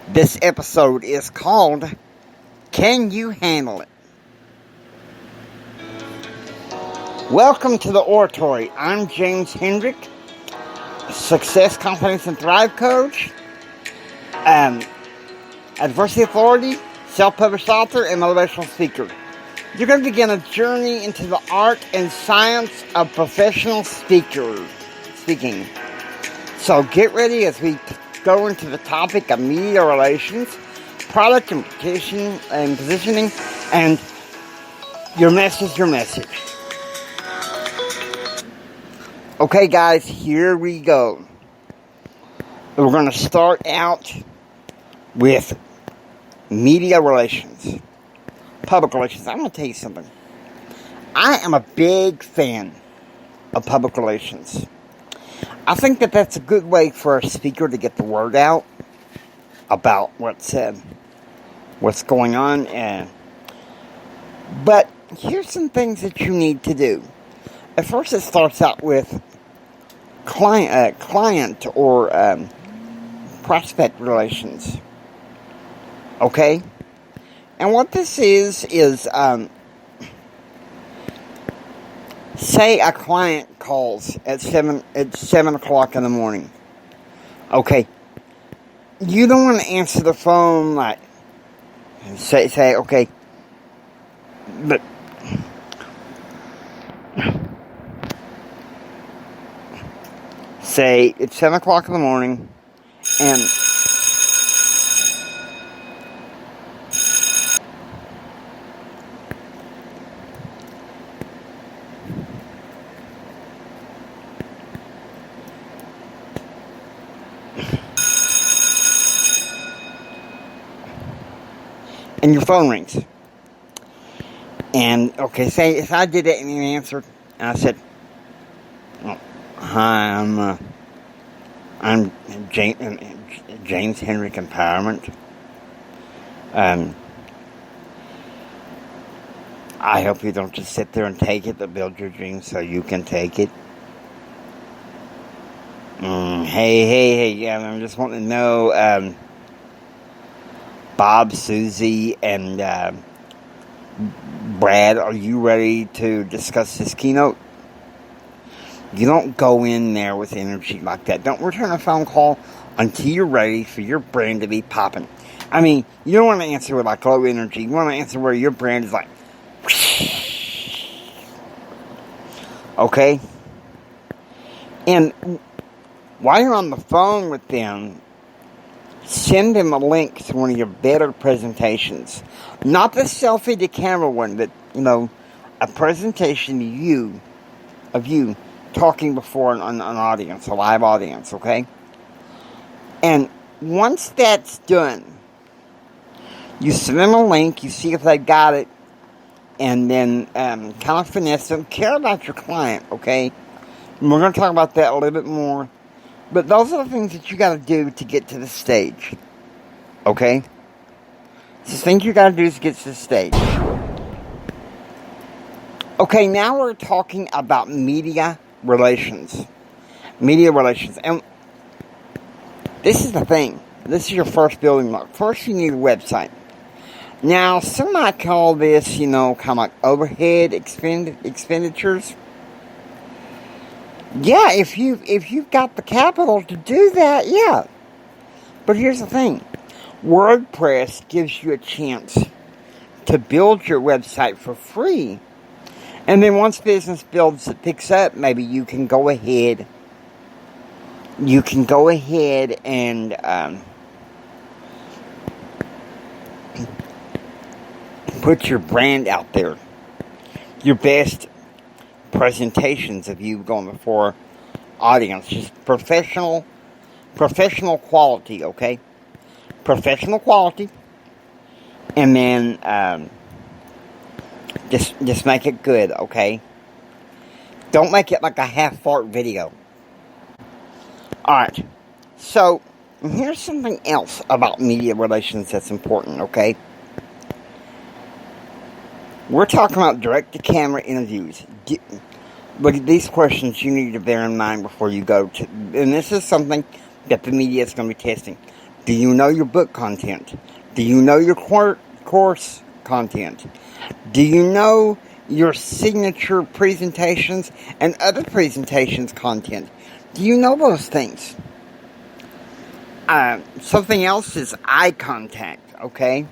This episode is called, Can You Handle It? Welcome to the Oratory. I'm James Hendrick, Success, Confidence, and Thrive Coach, Adversity Authority, self-published author, and motivational speaker. You're going to begin a journey into the art and science of professional speaking. So get ready as we go into the topic of media relations, product and positioning, and your message. Okay, guys, here we go. We're going to start out with media relations, public relations. I'm going to tell you something. I am a big fan of public relations. I think that that's a good way for a speaker to get the word out about what's going on. But here's some things that you need to do. At first, it starts out with client or prospect relations. Okay? And what this is say a client calls at 7 o'clock in the morning. Okay. You don't want to answer the phone like say okay. But say it's 7 o'clock in the morning and your phone rings. And, okay, say if I did it and you answered, and I said, hi, I'm James Hendrick Empowerment. I hope you don't just sit there and take it, but build your dreams so you can take it. Hey, yeah, I'm just wanting to know, Bob, Susie, and Brad, are you ready to discuss this keynote? You don't go in there with energy like that. Don't return a phone call until you're ready for your brain to be popping. I mean, you don't want to answer with like low energy. You want to answer where your brain is like, okay? And while you're on the phone with them, send them a link to one of your better presentations. Not the selfie to camera one, but, a presentation of you talking before an audience, a live audience, okay? And once that's done, you send them a link, you see if they got it, and then kind of finesse them. Care about your client, okay? And we're going to talk about that a little bit more. But those are the things that you got to do to get to the stage. Okay? The things you got to do is get to the stage. Okay, now we're talking about media relations. Media relations. And this is the thing. This is your first building block. First, you need a website. Now, some might call this, kind of like overhead expenditures. Yeah, if you've got the capital to do that, yeah. But here's the thing. WordPress gives you a chance to build your website for free. And then once business picks up, maybe you can go ahead and put your brand out there. Your best presentations of you going before audience, just professional quality, okay? Professional quality, and then just make it good, okay? Don't make it like a half-fart video. Alright, so here's something else about media relations that's important, okay? We're talking about direct-to-camera interviews. Look at these questions you need to bear in mind before you go to, and this is something that the media is going to be testing. Do you know your book content? Do you know your course content? Do you know your signature presentations and other presentations content? Do you know those things? Something else is eye contact, okay?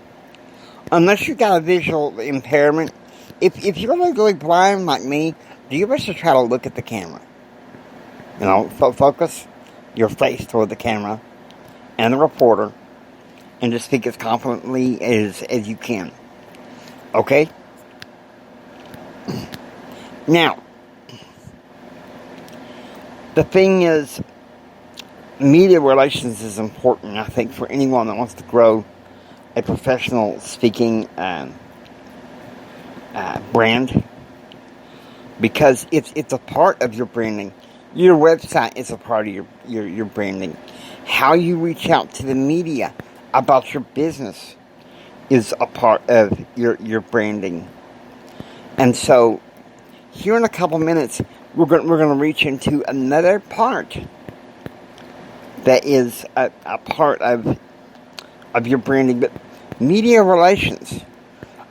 Unless you got a visual impairment, if you're legally blind like me, do you wish to try to look at the camera? You know, focus your face toward the camera and the reporter, and just speak as confidently as you can. Okay? Now, the thing is, media relations is important, I think, for anyone that wants to grow a professional speaking brand, because it's a part of your branding. Your website is a part of your branding. How you reach out to the media about your business is a part of your branding. And so, here in a couple minutes, we're going to reach into another part that is a part of your branding, but media relations.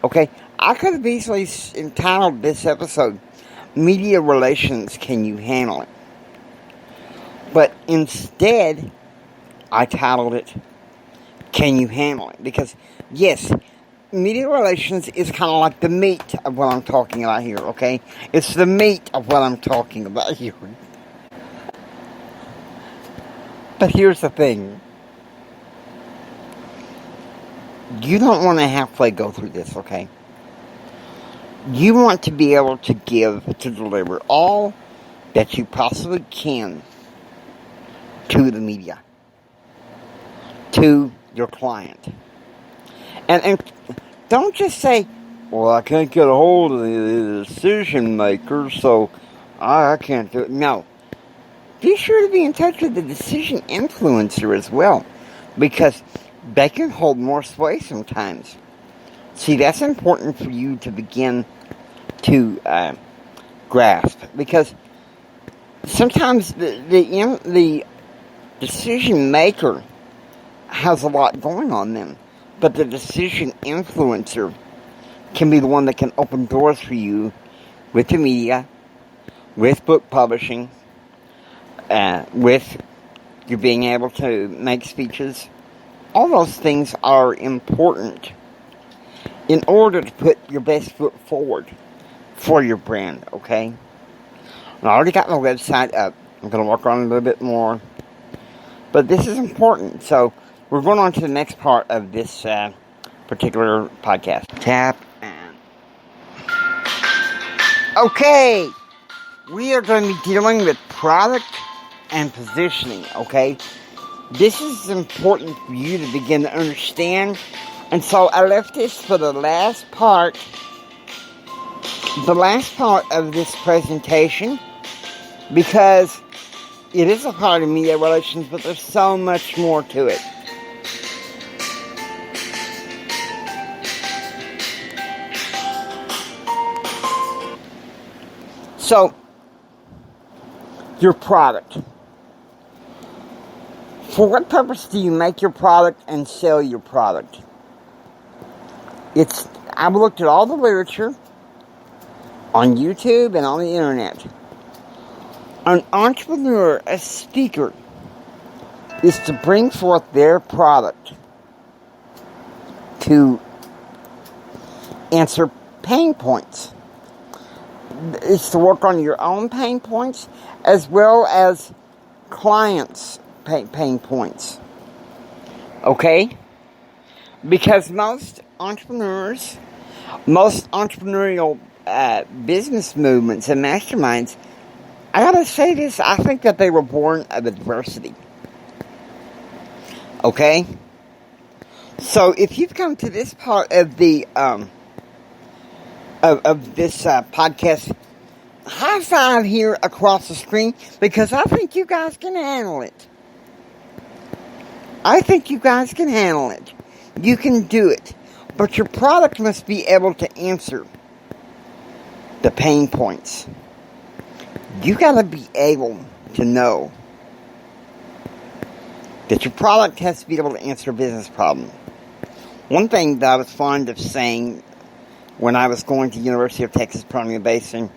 Okay, I could have easily entitled this episode, Media Relations, Can You Handle It? But instead, I titled it, Can You Handle It? Because, yes, media relations is kind of like the meat of what I'm talking about here, okay? It's the meat of what I'm talking about here. But here's the thing. You don't want to halfway go through this, okay? You want to be able to deliver all that you possibly can to the media, to your client. And don't just say, well, I can't get a hold of the decision maker, so I can't do it. No. Be sure to be in touch with the decision influencer as well, because they can hold more sway sometimes. See, that's important for you to begin to grasp, because sometimes the decision maker has a lot going on them, but the decision influencer can be the one that can open doors for you with the media, with book publishing, with you being able to make speeches. All those things are important in order to put your best foot forward for your brand, okay? I already got my website up. I'm going to work on it a little bit more. But this is important. So we're going on to the next part of this particular podcast. Tap and... Okay! We are going to be dealing with product and positioning, okay? This is important for you to begin to understand. And so I left this for the last part of this presentation, because it is a part of media relations, but there's so much more to it. So, your product. For what purpose do you make your product and sell your product? I've looked at all the literature on YouTube and on the internet. An entrepreneur, a speaker, is to bring forth their product to answer pain points. It's to work on your own pain points as well as clients' pain points. Okay? Because most entrepreneurial business movements and masterminds, I gotta say this, I think that they were born of adversity. Okay? So if you've come to this part of the of this podcast, high five here across the screen, because I think you guys can handle it. I think you guys can handle it. You can do it. But your product must be able to answer the pain points. You gotta be able to know that your product has to be able to answer a business problem. One thing that I was fond of saying when I was going to University of Texas Permian Basin,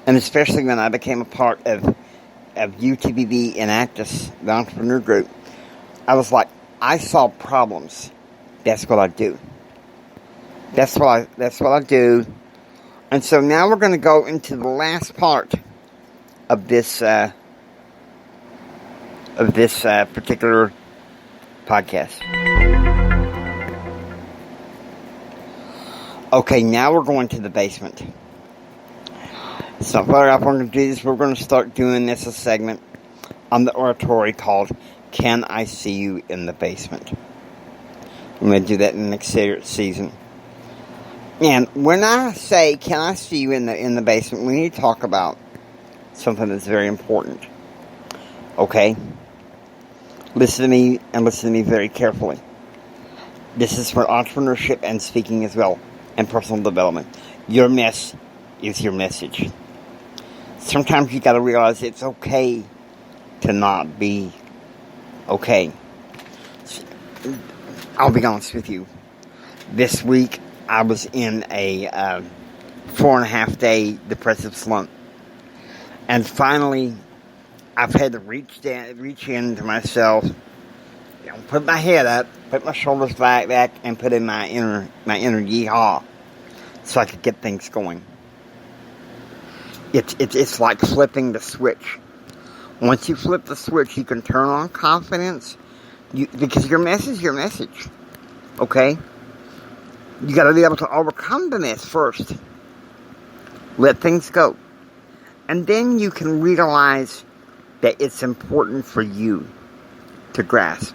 and especially when I became a part of UTBB and Actus, the entrepreneur group, I was like, I solve problems. That's what I do. That's what I do. And so now we're going to go into the last part of this particular podcast. Okay, now we're going to the basement. So what I'm going to do is we're going to start doing this a segment on the oratory called "Can I See You in the Basement?" I'm going to do that in the next season. And when I say "Can I see you in the basement?", we need to talk about something that's very important. Okay? Listen to me, and listen to me very carefully. This is for entrepreneurship and speaking as well, and personal development. Your mess is your message. Sometimes you got to realize it's okay to not be okay. I'll be honest with you. This week, I was in a 4.5-day depressive slump. And finally, I've had to reach into myself, put my head up, put my shoulders back, and put in my inner yeehaw, so I could get things going. It's like flipping the switch. Once you flip the switch, you can turn on confidence, because your mess is your message. Okay? You got to be able to overcome the mess first. Let things go. And then you can realize that it's important for you to grasp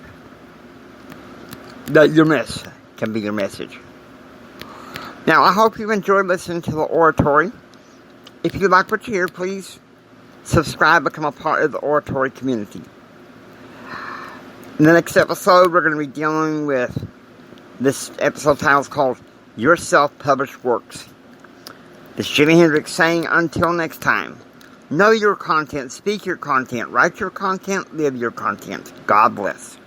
that your mess can be your message. Now, I hope you enjoyed listening to the oratory. If you like what you hear, please subscribe, become a part of the oratory community. In the next episode, we're going to be dealing with, this episode title is called Your Self-Published Works. This is Jimi Hendrix saying, until next time, know your content, speak your content, write your content, live your content. God bless.